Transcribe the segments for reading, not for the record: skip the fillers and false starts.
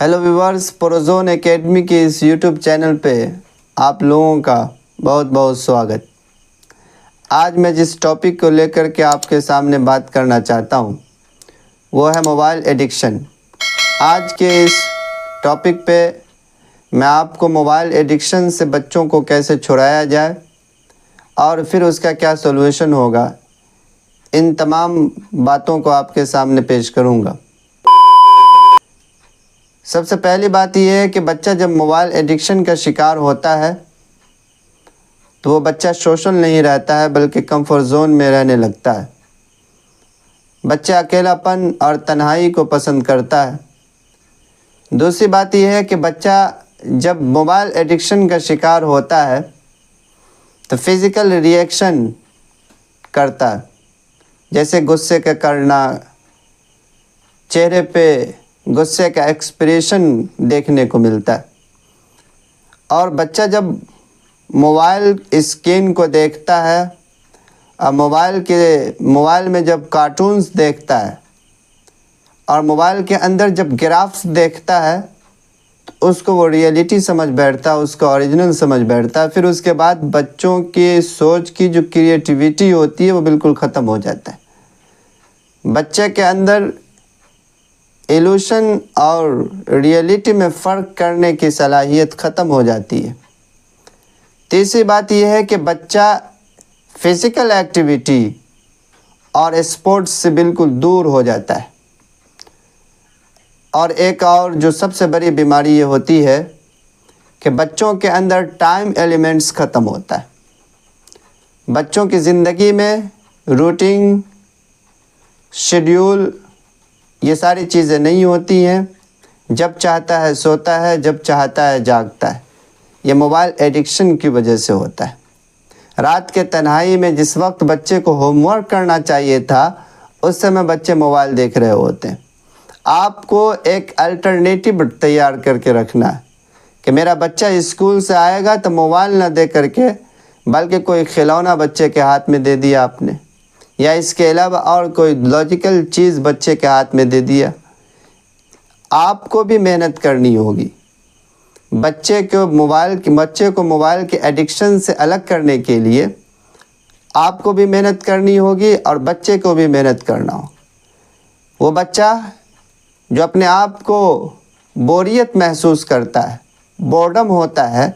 Hello viewers, Prozone academy के इस YouTube channel पे आप लोगों का बहुत बहुत स्वागत। आज मैं जिस टॉपिक को लेकर के आपके सामने बात करना चाहता हूँ वो है मोबाइल एडिक्शन। आज के इस टॉपिक पे मैं आपको मोबाइल एडिक्शन से बच्चों को कैसे छुड़ाया जाए और फिर उसका क्या सॉल्यूशन होगा, इन तमाम बातों को आपके सामने पेश करूँगा। सबसे पहली बात यह है कि बच्चा जब मोबाइल एडिक्शन का शिकार होता है तो वो बच्चा सोशल नहीं रहता है बल्कि कंफर्ट जोन में रहने लगता है। बच्चा अकेलापन और तन्हाई को पसंद करता है। दूसरी बात यह है कि बच्चा जब मोबाइल एडिक्शन का शिकार होता है तो फिज़िकल रिएक्शन करता है, जैसे गुस्से का करना, चेहरे पे गुस्से का एक्सप्रेशन देखने को मिलता है। और बच्चा जब मोबाइल स्क्रीन को देखता है और मोबाइल में जब कार्टून्स देखता है और मोबाइल के अंदर जब ग्राफ्स देखता है तो उसको वो रियलिटी समझ बैठता है, उसको ओरिजिनल समझ बैठता है। फिर उसके बाद बच्चों की सोच की जो क्रिएटिविटी होती है वो बिल्कुल ख़त्म हो जाता है। बच्चे के अंदर इल्यूशन और रियलिटी में फ़र्क करने की सलाहियत ख़त्म हो जाती है। तीसरी बात यह है कि बच्चा फिज़िकल एक्टिविटी और स्पोर्ट्स से बिल्कुल दूर हो जाता है। और एक और जो सबसे बड़ी बीमारी ये होती है कि बच्चों के अंदर टाइम एलिमेंट्स ख़त्म होता है। बच्चों की ज़िंदगी में रूटीन, शेड्यूल, ये सारी चीज़ें नहीं होती हैं। जब चाहता है सोता है, जब चाहता है जागता है। ये मोबाइल एडिक्शन की वजह से होता है। रात के तन्हाई में जिस वक्त बच्चे को होमवर्क करना चाहिए था उस समय बच्चे मोबाइल देख रहे होते हैं। आपको एक अल्टरनेटिव तैयार करके रखना है कि मेरा बच्चा स्कूल से आएगा तो मोबाइल ना दे करके बल्कि कोई खिलौना बच्चे के हाथ में दे दिया आपने, या इसके अलावा और कोई लॉजिकल चीज़ बच्चे के हाथ में दे दिया। आपको भी मेहनत करनी होगी। बच्चे को मोबाइल के एडिक्शन से अलग करने के लिए आपको भी मेहनत करनी होगी और बच्चे को भी मेहनत करना हो। वो बच्चा जो अपने आप को बोरियत महसूस करता है, बोर्डम होता है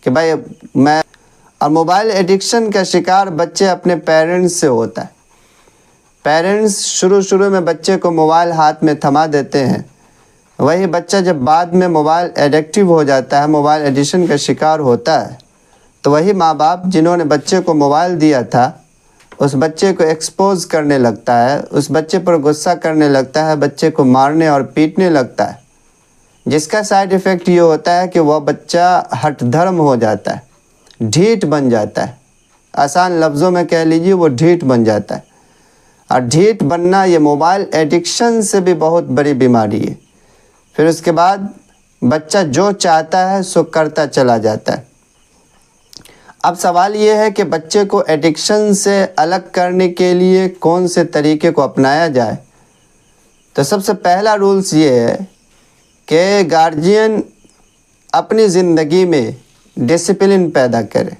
कि भाई मैं, और मोबाइल एडिक्शन का शिकार बच्चे अपने पेरेंट्स से होता है। पेरेंट्स शुरू में बच्चे को मोबाइल हाथ में थमा देते हैं। वही बच्चा जब बाद में मोबाइल एडिक्टिव हो जाता है, मोबाइल एडिक्शन का शिकार होता है, तो वही माँ बाप जिन्होंने बच्चे को मोबाइल दिया था उस बच्चे को एक्सपोज करने लगता है, उस बच्चे पर गुस्सा करने लगता है, बच्चे को मारने और पीटने लगता है, जिसका साइड इफ़ेक्ट ये होता है कि वह बच्चा हठधर्म हो जाता है, ढीठ बन जाता है। आसान लफ्ज़ों में कह लीजिए वो ढीठ बन जाता है। और ढीठ बनना ये मोबाइल एडिक्शन से भी बहुत बड़ी बीमारी है। फिर उसके बाद बच्चा जो चाहता है सो करता चला जाता है। अब सवाल ये है कि बच्चे को एडिक्शन से अलग करने के लिए कौन से तरीके को अपनाया जाए। तो सबसे पहला रूल्स ये है कि गार्जियन अपनी ज़िंदगी में डिसिप्लिन पैदा करे।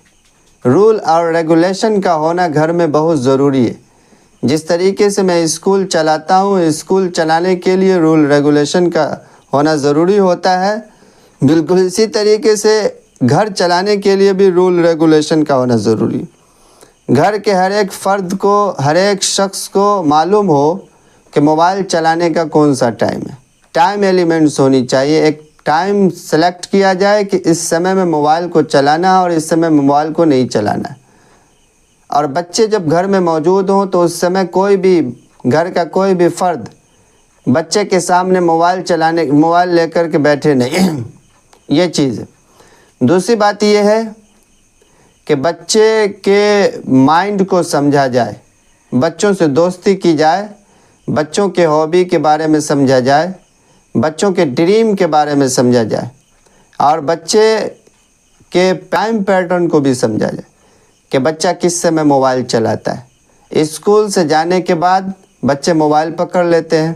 रूल और रेगुलेशन का होना घर में बहुत ज़रूरी है। जिस तरीके से मैं स्कूल चलाता हूँ, स्कूल चलाने के लिए रूल रेगुलेशन का होना ज़रूरी होता है, बिल्कुल इसी तरीके से घर चलाने के लिए भी रूल रेगुलेशन का होना ज़रूरी है। घर के हर एक फ़र्द को, हर एक शख्स को मालूम हो कि मोबाइल चलाने का कौन सा टाइम है। टाइम एलिमेंट्स होनी चाहिए। एक टाइम सेलेक्ट किया जाए कि इस समय में मोबाइल को चलाना है और इस समय मोबाइल को नहीं चलाना है। और बच्चे जब घर में मौजूद हों तो उस समय कोई भी, घर का कोई भी फ़र्द बच्चे के सामने मोबाइल लेकर के बैठे नहीं। ये चीज़ है। दूसरी बात यह है कि बच्चे के माइंड को समझा जाए, बच्चों से दोस्ती की जाए, बच्चों के हॉबी के बारे में समझा जाए, बच्चों के ड्रीम के बारे में समझा जाए और बच्चे के टाइम पैटर्न को भी समझा जाए कि बच्चा किस समय मोबाइल चलाता है। स्कूल से जाने के बाद बच्चे मोबाइल पकड़ लेते हैं,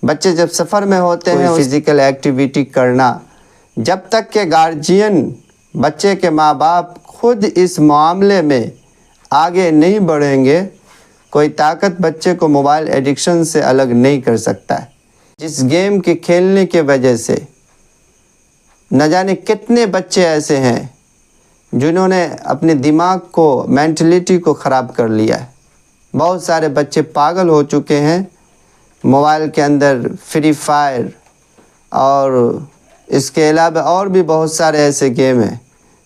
بچے جب سفر میں ہوتے ہیں فزیکل ایکٹیویٹی کرنا، جب تک کہ گارجین بچے کے ماں باپ خود اس معاملے میں آگے نہیں بڑھیں گے، کوئی طاقت بچے کو موبائل ایڈکشن سے الگ نہیں کر سکتا ہے۔ جس گیم کے کھیلنے کی وجہ سے نہ جانے کتنے بچے ایسے ہیں جنہوں نے اپنے دماغ کو، مینٹلٹی کو خراب کر لیا ہے۔ بہت سارے بچے پاگل ہو چکے ہیں موبائل کے اندر فری فائر، اور اس کے علاوہ اور بھی بہت سارے ایسے گیم ہیں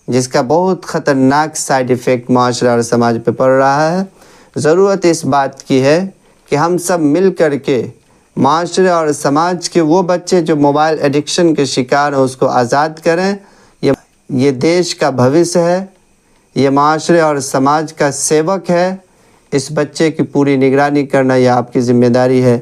جس کا بہت خطرناک سائیڈ ایفیکٹ معاشرہ اور سماج پہ پڑ رہا ہے۔ ضرورت اس بات کی ہے کہ ہم سب مل کر کے معاشرے اور سماج کے وہ بچے جو موبائل ایڈکشن کے شکار ہیں اس کو آزاد کریں۔ یہ دیش کا بھوش ہے، یہ معاشرے اور سماج کا سیوک ہے۔ اس بچے کی پوری نگرانی کرنا یہ آپ کی ذمہ داری ہے۔